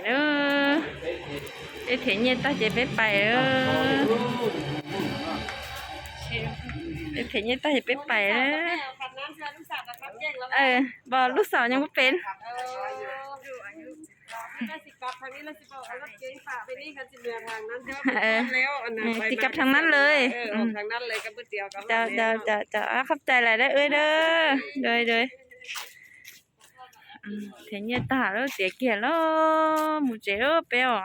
เด้อไอ้เถียนเนี่ยตาจะไปเด้อไอ้เถียนเนี่ยตาจะไปเด้อบอลูกสาวยังไม่เป็นสิกับทางนั้นเลยทางนั้นเลยกับเดียวกันจะเข้าใจอะไรได้เด้อเลยthế nhiên ta đó trẻ kia đó một trẻ đó béo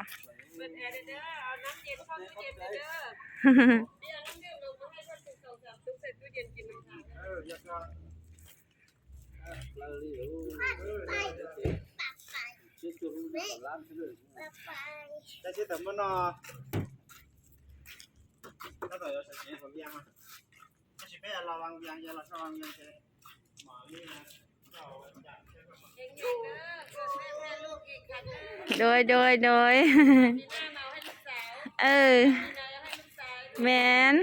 đôi men13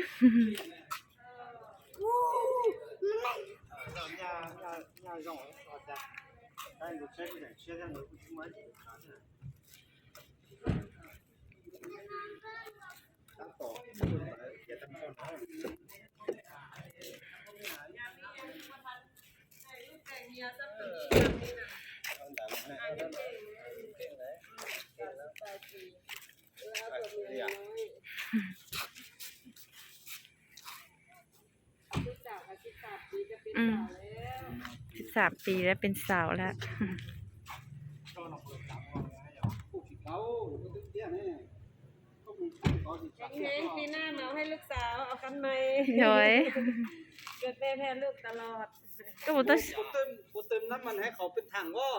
ปีแล้วเป็นสาวแล้วปีหน้าเมาให้ลูกสาวเอากันไหมเกิดแม่แพ้ลูกตลอดก็บุตรเติมน้ำมันให้เขาเป็นถังก็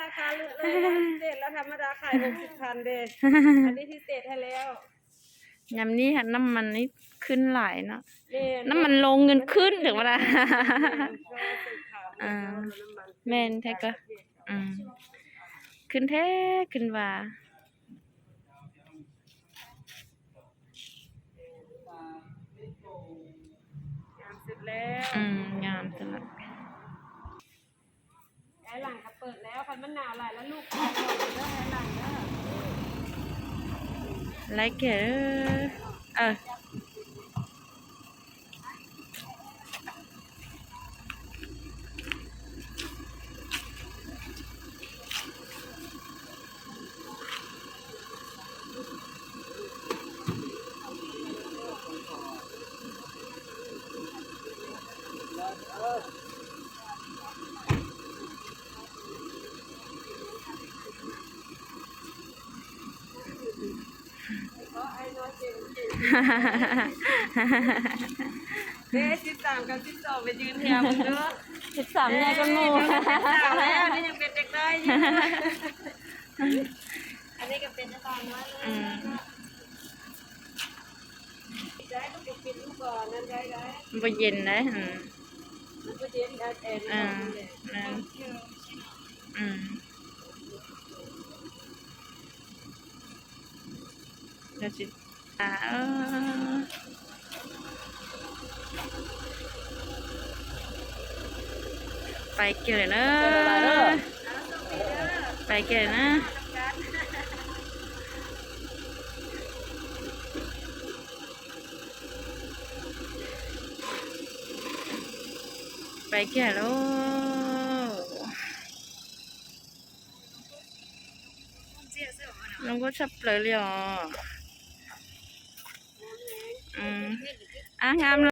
ราคาเลยพิเศษแล้วธรรมดาขาย60,000เด้อันนี้พิเศษให้แล้วยำนี้ค่ะน้ำมันนี่ขึ้นหลายเนาะน้ำมันลงเงินขึ้นถึงเวลาแม่นแท้ก็ขึ้นแท้ขึ้นว่าเสร็จแล้วงามสลัดไอ้หลังก็เปิดแล้วคันมันหนาวหลายแล้วลูกเด้อไอ้หลังเด้อไลค์เกอร์13กับ12ไปยืนแถวมึงเด้อ13เนี่ยก็งูแล้วนี่ยังเป็นเด็กได้อยู่อันนี้ก็เป็นจะตอนว่าได้ต้องปิดลูกก่อนนั่นได้บ่เย็นนะมันก็เย็นได้แต่เดี๋ยวสิไปเกี่ยวเลยนะไปเกี่ยวนะไปเกี่ยวแล้วน้องก็ชอบเลยงาม